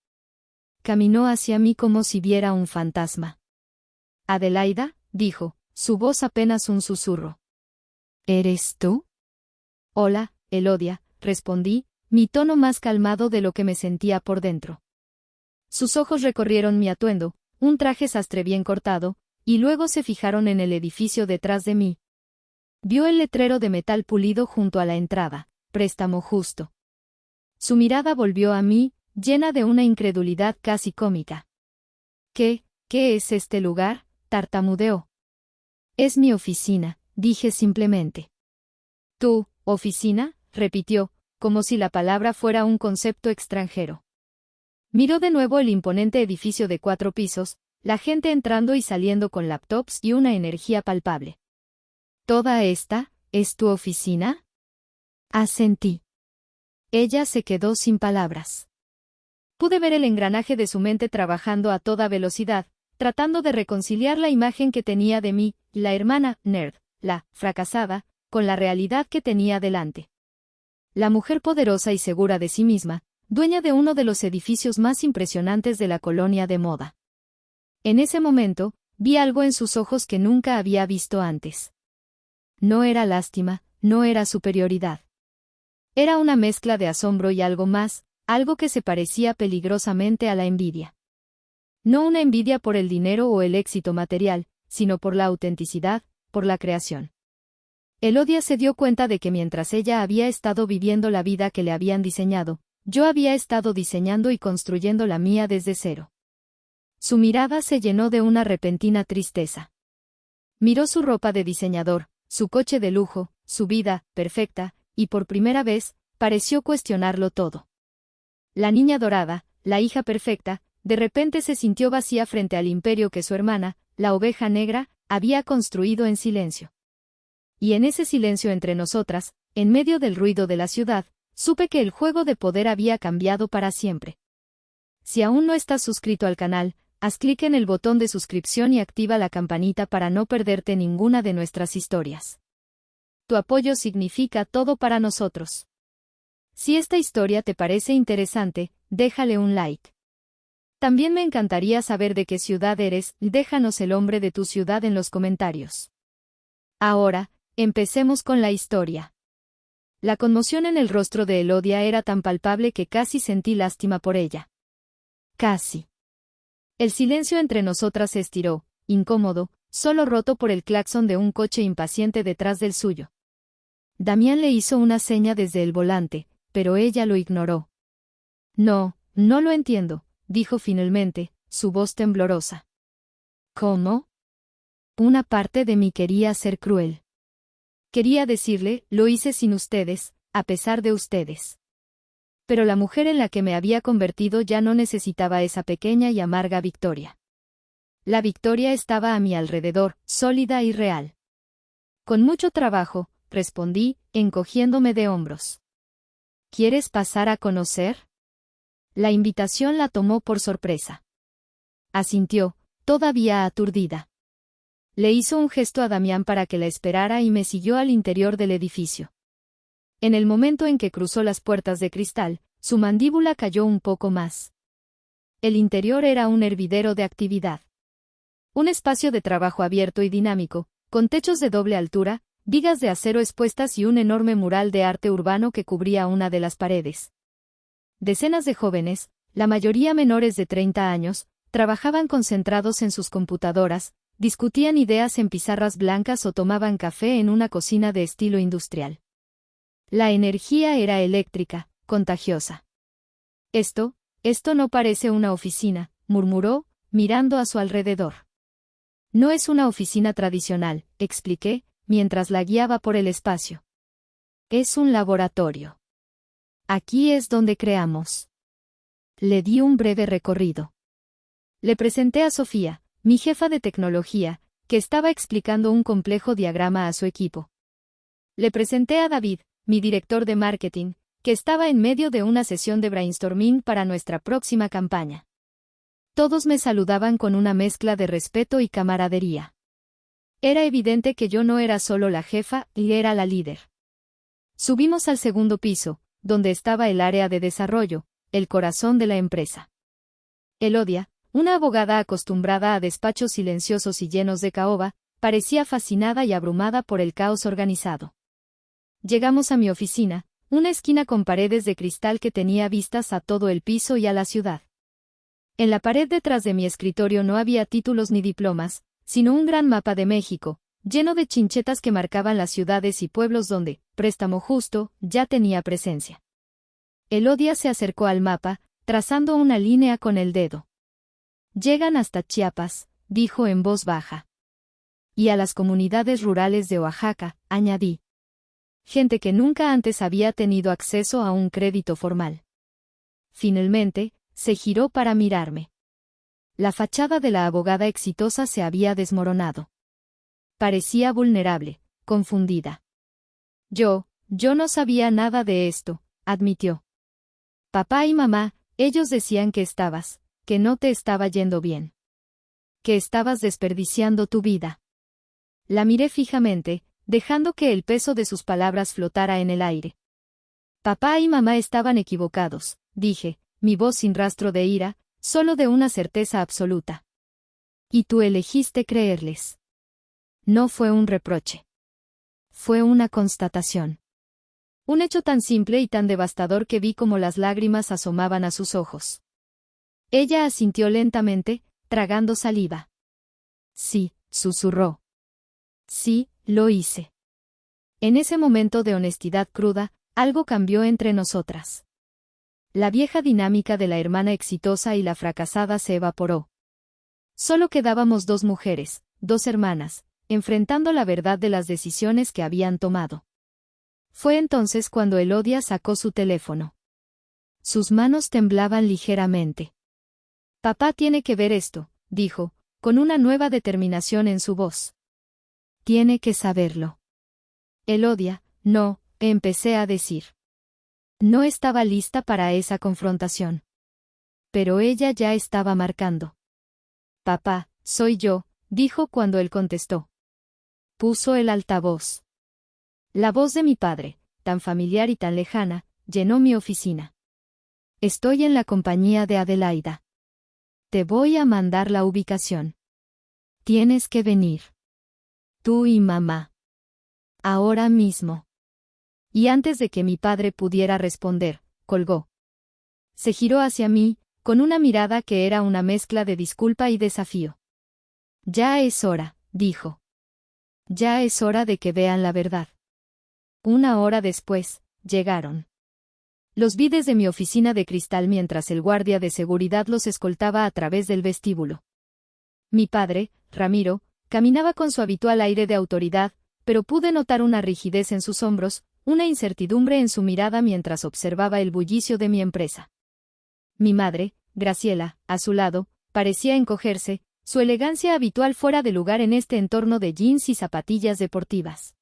Caminó hacia mí como si viera un fantasma. Adelaida, dijo, su voz apenas un susurro. ¿Eres tú? Hola, Elodia, respondí, mi tono más calmado de lo que me sentía por dentro. Sus ojos recorrieron mi atuendo, un traje sastre bien cortado, y luego se fijaron en el edificio detrás de mí. Vio el letrero de metal pulido junto a la entrada, préstamo justo. Su mirada volvió a mí, llena de una incredulidad casi cómica. ¿Qué es este lugar?, tartamudeó. Es mi oficina, dije simplemente. ¿Tu oficina?, repitió, como si la palabra fuera un concepto extranjero. Miró de nuevo el imponente edificio de 4 pisos, la gente entrando y saliendo con laptops y una energía palpable. ¿Toda esta es tu oficina? Asentí. Ella se quedó sin palabras. Pude ver el engranaje de su mente trabajando a toda velocidad, tratando de reconciliar la imagen que tenía de mí, la hermana nerd, la fracasada, con la realidad que tenía delante. La mujer poderosa y segura de sí misma, dueña de uno de los edificios más impresionantes de la colonia de moda. En ese momento, vi algo en sus ojos que nunca había visto antes. No era lástima, no era superioridad. Era una mezcla de asombro y algo más, algo que se parecía peligrosamente a la envidia. No una envidia por el dinero o el éxito material, sino por la autenticidad, por la creación. Elodia se dio cuenta de que mientras ella había estado viviendo la vida que le habían diseñado, yo había estado diseñando y construyendo la mía desde cero. Su mirada se llenó de una repentina tristeza. Miró su ropa de diseñador, su coche de lujo, su vida, perfecta, y por primera vez, pareció cuestionarlo todo. La niña dorada, la hija perfecta, de repente se sintió vacía frente al imperio que su hermana, la oveja negra, había construido en silencio. Y en ese silencio entre nosotras, en medio del ruido de la ciudad, supe que el juego de poder había cambiado para siempre. Si aún no estás suscrito al canal, haz clic en el botón de suscripción y activa la campanita para no perderte ninguna de nuestras historias. Tu apoyo significa todo para nosotros. Si esta historia te parece interesante, déjale un like. También me encantaría saber de qué ciudad eres, déjanos el nombre de tu ciudad en los comentarios. Ahora, empecemos con la historia. La conmoción en el rostro de Elodia era tan palpable que casi sentí lástima por ella. Casi. El silencio entre nosotras se estiró, incómodo, solo roto por el claxon de un coche impaciente detrás del suyo. Damián le hizo una seña desde el volante, pero ella lo ignoró. No, no lo entiendo, dijo finalmente, su voz temblorosa. ¿Cómo? Una parte de mí quería ser cruel. Quería decirle, lo hice sin ustedes, a pesar de ustedes. Pero la mujer en la que me había convertido ya no necesitaba esa pequeña y amarga victoria. La victoria estaba a mi alrededor, sólida y real. Con mucho trabajo, respondí, encogiéndome de hombros. ¿Quieres pasar a conocer? La invitación la tomó por sorpresa. Asintió, todavía aturdida. Le hizo un gesto a Damián para que la esperara y me siguió al interior del edificio. En el momento en que cruzó las puertas de cristal, su mandíbula cayó un poco más. El interior era un hervidero de actividad. Un espacio de trabajo abierto y dinámico, con techos de doble altura, vigas de acero expuestas y un enorme mural de arte urbano que cubría una de las paredes. Decenas de jóvenes, la mayoría menores de 30 años, trabajaban concentrados en sus computadoras, discutían ideas en pizarras blancas o tomaban café en una cocina de estilo industrial. La energía era eléctrica, contagiosa. Esto no parece una oficina, murmuró, mirando a su alrededor. No es una oficina tradicional, expliqué, mientras la guiaba por el espacio. Es un laboratorio. Aquí es donde creamos. Le di un breve recorrido. Le presenté a Sofía, mi jefa de tecnología, que estaba explicando un complejo diagrama a su equipo. Le presenté a David, mi director de marketing, que estaba en medio de una sesión de brainstorming para nuestra próxima campaña. Todos me saludaban con una mezcla de respeto y camaradería. Era evidente que yo no era solo la jefa, y era la líder. Subimos al segundo piso, donde estaba el área de desarrollo, el corazón de la empresa. Elodia, una abogada acostumbrada a despachos silenciosos y llenos de caoba, parecía fascinada y abrumada por el caos organizado. Llegamos a mi oficina, una esquina con paredes de cristal que tenía vistas a todo el piso y a la ciudad. En la pared detrás de mi escritorio no había títulos ni diplomas, sino un gran mapa de México, lleno de chinchetas que marcaban las ciudades y pueblos donde, Préstamo Justo, ya tenía presencia. Elodia se acercó al mapa, trazando una línea con el dedo. Llegan hasta Chiapas, dijo en voz baja. Y a las comunidades rurales de Oaxaca, añadí. Gente que nunca antes había tenido acceso a un crédito formal. Finalmente, se giró para mirarme. La fachada de la abogada exitosa se había desmoronado. Parecía vulnerable, confundida. Yo no sabía nada de esto, admitió. Papá y mamá, ellos decían que no te estaba yendo bien. Que estabas desperdiciando tu vida. La miré fijamente, dejando que el peso de sus palabras flotara en el aire. Papá y mamá estaban equivocados, dije, mi voz sin rastro de ira, solo de una certeza absoluta. Y tú elegiste creerles. No fue un reproche. Fue una constatación. Un hecho tan simple y tan devastador que vi como las lágrimas asomaban a sus ojos. Ella asintió lentamente, tragando saliva. Sí, susurró. Sí, lo hice. En ese momento de honestidad cruda, algo cambió entre nosotras. La vieja dinámica de la hermana exitosa y la fracasada se evaporó. Solo quedábamos dos mujeres, dos hermanas, enfrentando la verdad de las decisiones que habían tomado. Fue entonces cuando Elodia sacó su teléfono. Sus manos temblaban ligeramente. Papá tiene que ver esto, dijo, con una nueva determinación en su voz. Tiene que saberlo. Elodia, no, empecé a decir. No estaba lista para esa confrontación. Pero ella ya estaba marcando. Papá, soy yo, dijo cuando él contestó. Puso el altavoz. La voz de mi padre, tan familiar y tan lejana, llenó mi oficina. Estoy en la compañía de Adelaida. Te voy a mandar la ubicación. Tienes que venir. Tú y mamá. Ahora mismo. Y antes de que mi padre pudiera responder, colgó. Se giró hacia mí, con una mirada que era una mezcla de disculpa y desafío. Ya es hora, dijo. Ya es hora de que vean la verdad. Una hora después, llegaron. Los vi desde mi oficina de cristal mientras el guardia de seguridad los escoltaba a través del vestíbulo. Mi padre, Ramiro, caminaba con su habitual aire de autoridad, pero pude notar una rigidez en sus hombros, una incertidumbre en su mirada mientras observaba el bullicio de mi empresa. Mi madre, Graciela, a su lado, parecía encogerse, su elegancia habitual fuera de lugar en este entorno de jeans y zapatillas deportivas.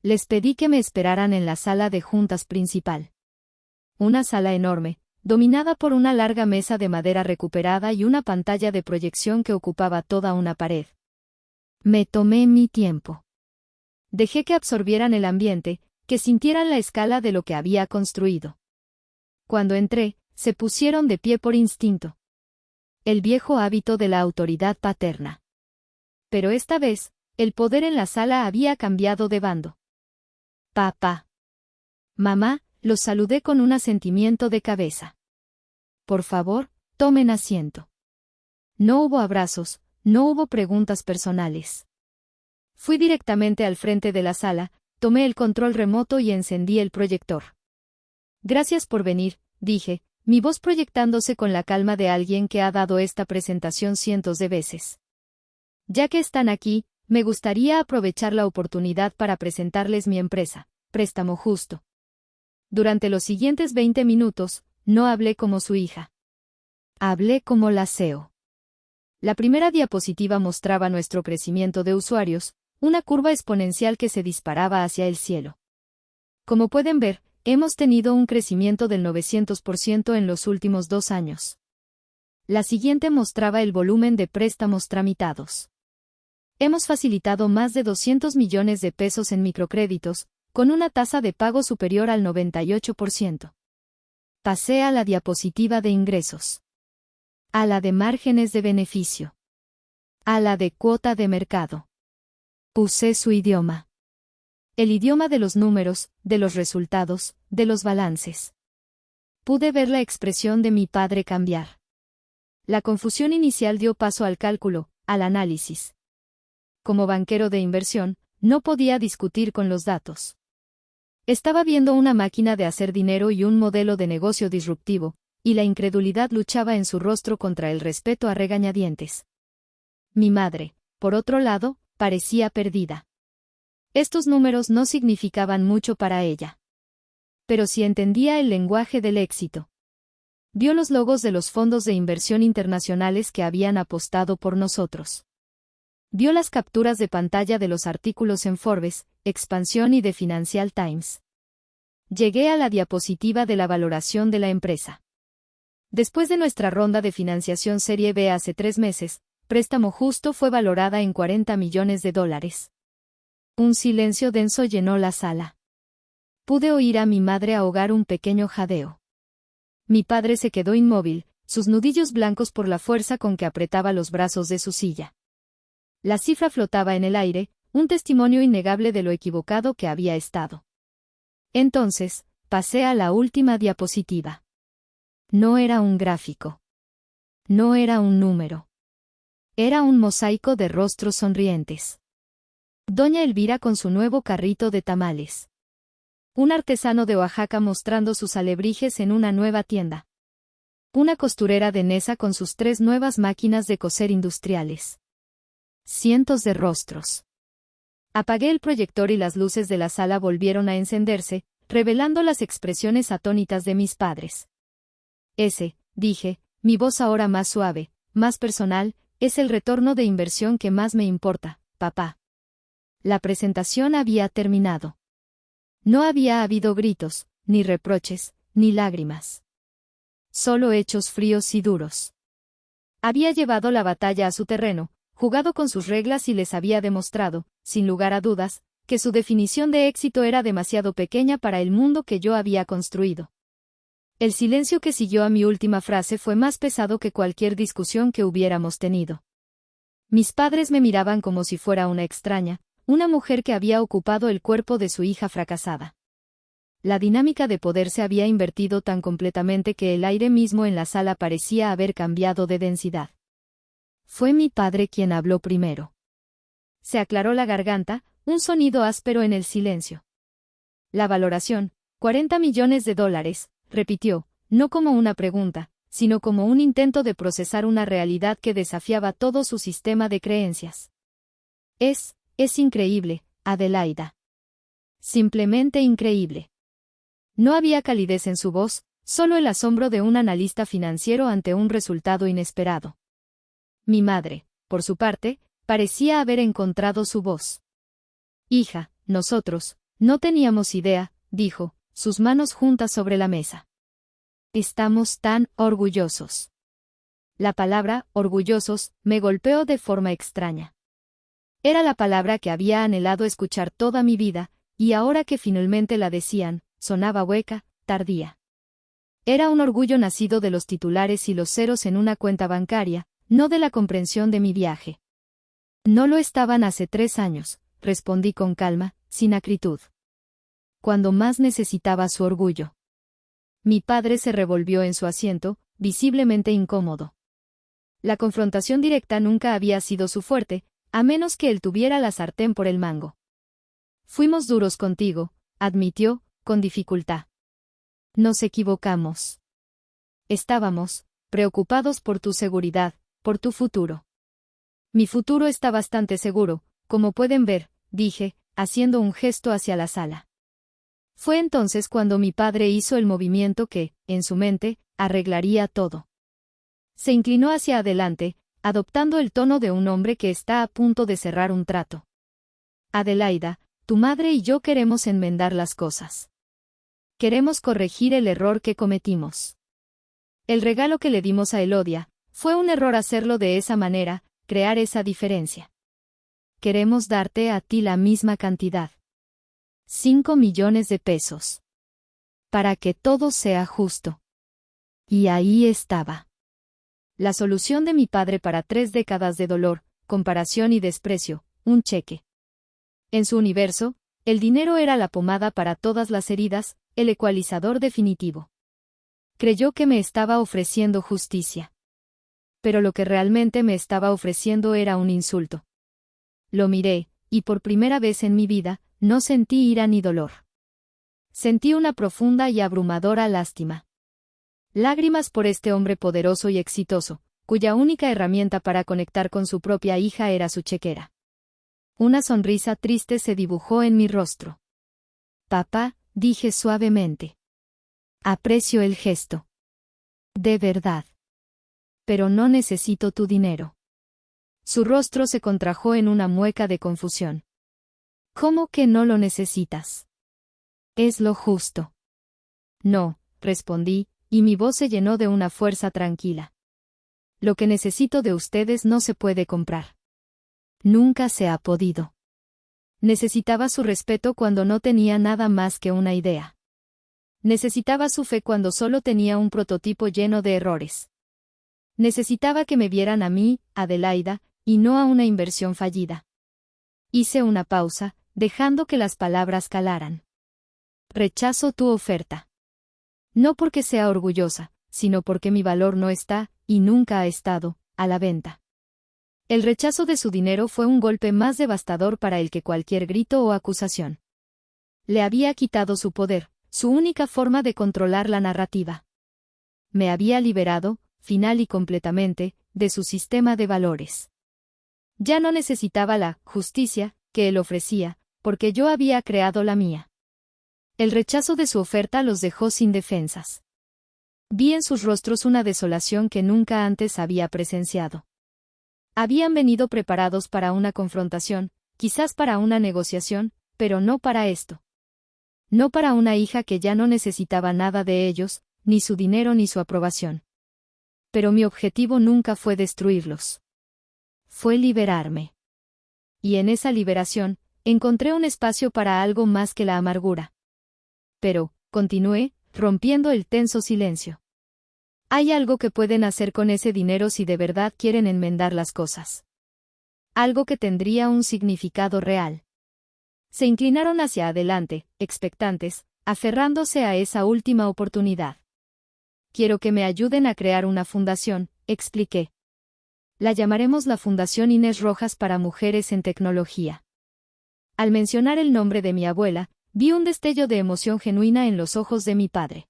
Les pedí que me esperaran en la sala de juntas principal. Una sala enorme, dominada por una larga mesa de madera recuperada y una pantalla de proyección que ocupaba toda una pared. Me tomé mi tiempo. Dejé que absorbieran el ambiente, que sintieran la escala de lo que había construido. Cuando entré, se pusieron de pie por instinto. El viejo hábito de la autoridad paterna. Pero esta vez, el poder en la sala había cambiado de bando. Papá. Mamá, los saludé con un asentimiento de cabeza. Por favor, tomen asiento. No hubo abrazos, no hubo preguntas personales. Fui directamente al frente de la sala, tomé el control remoto y encendí el proyector. Gracias por venir, dije, mi voz proyectándose con la calma de alguien que ha dado esta presentación cientos de veces. Ya que están aquí, me gustaría aprovechar la oportunidad para presentarles mi empresa, Préstamo Justo. Durante los siguientes 20 minutos, no hablé como su hija. Hablé como la CEO. La primera diapositiva mostraba nuestro crecimiento de usuarios, una curva exponencial que se disparaba hacia el cielo. Como pueden ver, hemos tenido un crecimiento del 900% en los últimos 2 años. La siguiente mostraba el volumen de préstamos tramitados. Hemos facilitado más de 200 millones de pesos en microcréditos, con una tasa de pago superior al 98%. Pasé a la diapositiva de ingresos. A la de márgenes de beneficio. A la de cuota de mercado. Usé su idioma. El idioma de los números, de los resultados, de los balances. Pude ver la expresión de mi padre cambiar. La confusión inicial dio paso al cálculo, al análisis. Como banquero de inversión, no podía discutir con los datos. Estaba viendo una máquina de hacer dinero y un modelo de negocio disruptivo, y la incredulidad luchaba en su rostro contra el respeto a regañadientes. Mi madre, por otro lado, parecía perdida. Estos números no significaban mucho para ella. Pero sí entendía el lenguaje del éxito. Vio los logos de los fondos de inversión internacionales que habían apostado por nosotros. Vio las capturas de pantalla de los artículos en Forbes, Expansión y The Financial Times. Llegué a la diapositiva de la valoración de la empresa. Después de nuestra ronda de financiación Serie B hace 3 meses, Préstamo Justo fue valorada en $40 millones. Un silencio denso llenó la sala. Pude oír a mi madre ahogar un pequeño jadeo. Mi padre se quedó inmóvil, sus nudillos blancos por la fuerza con que apretaba los brazos de su silla. La cifra flotaba en el aire, un testimonio innegable de lo equivocado que había estado. Entonces, pasé a la última diapositiva. No era un gráfico. No era un número. Era un mosaico de rostros sonrientes. Doña Elvira con su nuevo carrito de tamales. Un artesano de Oaxaca mostrando sus alebrijes en una nueva tienda. Una costurera de Nesa con sus 3 nuevas máquinas de coser industriales. Cientos de rostros. Apagué el proyector y las luces de la sala volvieron a encenderse, revelando las expresiones atónitas de mis padres. Ese, dije, mi voz ahora más suave, más personal, es el retorno de inversión que más me importa, papá. La presentación había terminado. No había habido gritos, ni reproches, ni lágrimas. Solo hechos fríos y duros. Había llevado la batalla a su terreno, jugado con sus reglas y les había demostrado, sin lugar a dudas, que su definición de éxito era demasiado pequeña para el mundo que yo había construido. El silencio que siguió a mi última frase fue más pesado que cualquier discusión que hubiéramos tenido. Mis padres me miraban como si fuera una extraña, una mujer que había ocupado el cuerpo de su hija fracasada. La dinámica de poder se había invertido tan completamente que el aire mismo en la sala parecía haber cambiado de densidad. Fue mi padre quien habló primero. Se aclaró la garganta, un sonido áspero en el silencio. La valoración, $40 millones, repitió, no como una pregunta, sino como un intento de procesar una realidad que desafiaba todo su sistema de creencias. Es increíble, Adelaida. Simplemente increíble. No había calidez en su voz, solo el asombro de un analista financiero ante un resultado inesperado. Mi madre, por su parte, parecía haber encontrado su voz. Hija, nosotros, no teníamos idea, dijo, sus manos juntas sobre la mesa. Estamos tan orgullosos. La palabra, orgullosos, me golpeó de forma extraña. Era la palabra que había anhelado escuchar toda mi vida, y ahora que finalmente la decían, sonaba hueca, tardía. Era un orgullo nacido de los titulares y los ceros en una cuenta bancaria, no de la comprensión de mi viaje. No lo estaban hace 3 años, respondí con calma, sin acritud. Cuando más necesitaba su orgullo. Mi padre se revolvió en su asiento, visiblemente incómodo. La confrontación directa nunca había sido su fuerte, a menos que él tuviera la sartén por el mango. Fuimos duros contigo, admitió, con dificultad. Nos equivocamos. Estábamos preocupados por tu seguridad, por tu futuro. Mi futuro está bastante seguro, como pueden ver, dije, haciendo un gesto hacia la sala. Fue entonces cuando mi padre hizo el movimiento que, en su mente, arreglaría todo. Se inclinó hacia adelante, adoptando el tono de un hombre que está a punto de cerrar un trato. Adelaida, tu madre y yo queremos enmendar las cosas. Queremos corregir el error que cometimos. El regalo que le dimos a Elodia, fue un error hacerlo de esa manera, crear esa diferencia. Queremos darte a ti la misma cantidad. 5 millones de pesos. Para que todo sea justo. Y ahí estaba. La solución de mi padre para 3 décadas de dolor, comparación y desprecio, un cheque. En su universo, el dinero era la pomada para todas las heridas, el ecualizador definitivo. Creyó que me estaba ofreciendo justicia. Pero lo que realmente me estaba ofreciendo era un insulto. Lo miré, y por primera vez en mi vida, no sentí ira ni dolor. Sentí una profunda y abrumadora lástima. Lágrimas por este hombre poderoso y exitoso, cuya única herramienta para conectar con su propia hija era su chequera. Una sonrisa triste se dibujó en mi rostro. Papá, dije suavemente. Aprecio el gesto. De verdad. Pero no necesito tu dinero. Su rostro se contrajo en una mueca de confusión. ¿Cómo que no lo necesitas? Es lo justo. No, respondí, y mi voz se llenó de una fuerza tranquila. Lo que necesito de ustedes no se puede comprar. Nunca se ha podido. Necesitaba su respeto cuando no tenía nada más que una idea. Necesitaba su fe cuando solo tenía un prototipo lleno de errores. Necesitaba que me vieran a mí, Adelaida, y no a una inversión fallida. Hice una pausa, dejando que las palabras calaran. Rechazo tu oferta. No porque sea orgullosa, sino porque mi valor no está, y nunca ha estado, a la venta. El rechazo de su dinero fue un golpe más devastador para él que cualquier grito o acusación. Le había quitado su poder, su única forma de controlar la narrativa. Me había liberado, final y completamente, de su sistema de valores. Ya no necesitaba la justicia que él ofrecía, porque yo había creado la mía. El rechazo de su oferta los dejó sin defensas. Vi en sus rostros una desolación que nunca antes había presenciado. Habían venido preparados para una confrontación, quizás para una negociación, pero no para esto. No para una hija que ya no necesitaba nada de ellos, ni su dinero ni su aprobación. Pero mi objetivo nunca fue destruirlos. Fue liberarme. Y en esa liberación, encontré un espacio para algo más que la amargura. Pero, continué, rompiendo el tenso silencio. Hay algo que pueden hacer con ese dinero si de verdad quieren enmendar las cosas. Algo que tendría un significado real. Se inclinaron hacia adelante, expectantes, aferrándose a esa última oportunidad. Quiero que me ayuden a crear una fundación, expliqué. La llamaremos la Fundación Inés Rojas para Mujeres en Tecnología. Al mencionar el nombre de mi abuela, vi un destello de emoción genuina en los ojos de mi padre.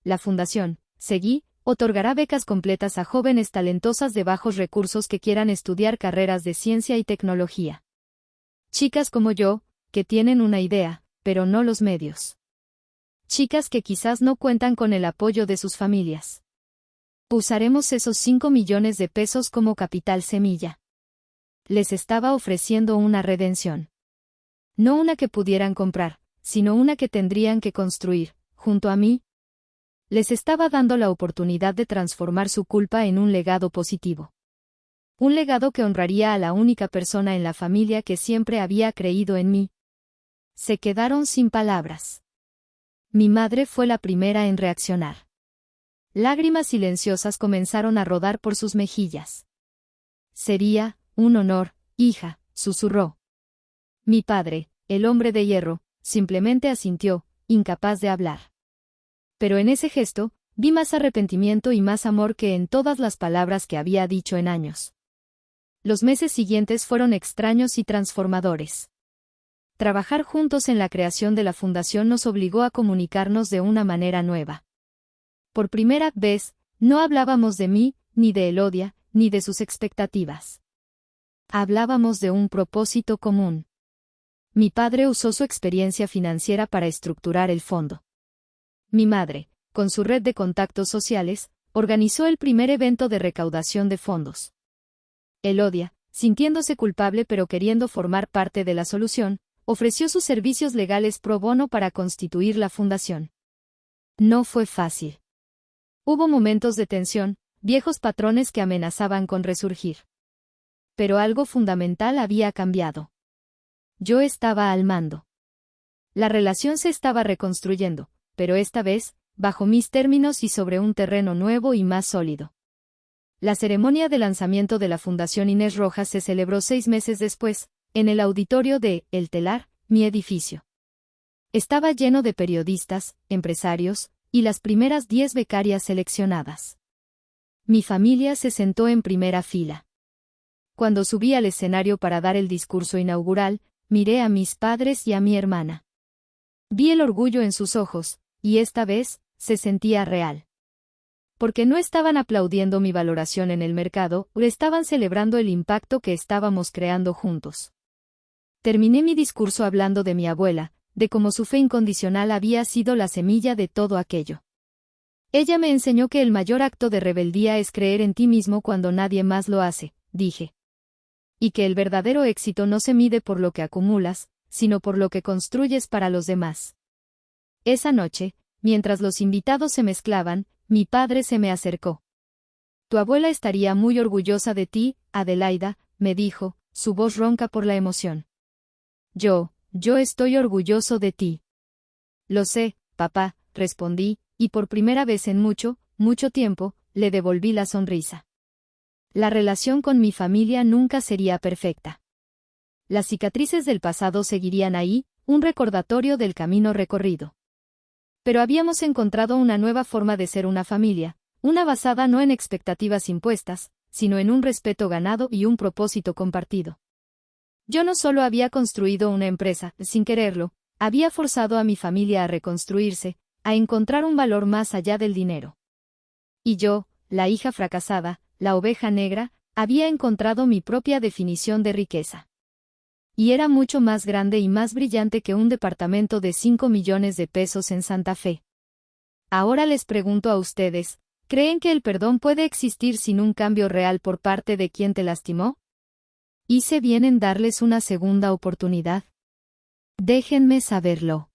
La fundación, seguí, otorgará becas completas a jóvenes talentosas de bajos recursos que quieran estudiar carreras de ciencia y tecnología. Chicas como yo, que tienen una idea, pero no los medios. Chicas que quizás no cuentan con el apoyo de sus familias. Usaremos esos 5 millones de pesos como capital semilla. Les estaba ofreciendo una redención. No una que pudieran comprar, sino una que tendrían que construir, junto a mí. Les estaba dando la oportunidad de transformar su culpa en un legado positivo. Un legado que honraría a la única persona en la familia que siempre había creído en mí. Se quedaron sin palabras. Mi madre fue la primera en reaccionar. Lágrimas silenciosas comenzaron a rodar por sus mejillas. Sería un honor, hija, susurró. Mi padre, el hombre de hierro, simplemente asintió, incapaz de hablar. Pero en ese gesto, vi más arrepentimiento y más amor que en todas las palabras que había dicho en años. Los meses siguientes fueron extraños y transformadores. Trabajar juntos en la creación de la fundación nos obligó a comunicarnos de una manera nueva. Por primera vez, no hablábamos de mí, ni de Elodia, ni de sus expectativas. Hablábamos de un propósito común. Mi padre usó su experiencia financiera para estructurar el fondo. Mi madre, con su red de contactos sociales, organizó el primer evento de recaudación de fondos. Elodia, sintiéndose culpable pero queriendo formar parte de la solución, ofreció sus servicios legales pro bono para constituir la fundación. No fue fácil. Hubo momentos de tensión, viejos patrones que amenazaban con resurgir. Pero algo fundamental había cambiado. Yo estaba al mando. La relación se estaba reconstruyendo, pero esta vez, bajo mis términos y sobre un terreno nuevo y más sólido. La ceremonia de lanzamiento de la Fundación Inés Rojas se celebró 6 meses después, en el auditorio de El Telar, mi edificio. Estaba lleno de periodistas, empresarios, y las primeras 10 becarias seleccionadas. Mi familia se sentó en primera fila. Cuando subí al escenario para dar el discurso inaugural, miré a mis padres y a mi hermana. Vi el orgullo en sus ojos, y esta vez, se sentía real. Porque no estaban aplaudiendo mi valoración en el mercado, o estaban celebrando el impacto que estábamos creando juntos. Terminé mi discurso hablando de mi abuela, de cómo su fe incondicional había sido la semilla de todo aquello. Ella me enseñó que el mayor acto de rebeldía es creer en ti mismo cuando nadie más lo hace, dije. Y que el verdadero éxito no se mide por lo que acumulas, sino por lo que construyes para los demás. Esa noche, Mientras los invitados se mezclaban, mi padre se me acercó. Tu abuela estaría muy orgullosa de ti, Adelaida, me dijo, su voz ronca por la emoción. Yo estoy orgulloso de ti. Lo sé, papá, respondí, y por primera vez en mucho tiempo, le devolví la sonrisa. La relación con mi familia nunca sería perfecta. Las cicatrices del pasado seguirían ahí, un recordatorio del camino recorrido. Pero habíamos encontrado una nueva forma de ser una familia, una basada no en expectativas impuestas, sino en un respeto ganado y un propósito compartido. Yo no solo había construido una empresa, sin quererlo, había forzado a mi familia a reconstruirse, a encontrar un valor más allá del dinero. Y yo, la hija fracasada, la oveja negra, había encontrado mi propia definición de riqueza. Y era mucho más grande y más brillante que un departamento de 5 millones de pesos en Santa Fe. Ahora les pregunto a ustedes, ¿creen que el perdón puede existir sin un cambio real por parte de quien te lastimó? ¿Hice bien en darles una segunda oportunidad? Déjenme saberlo.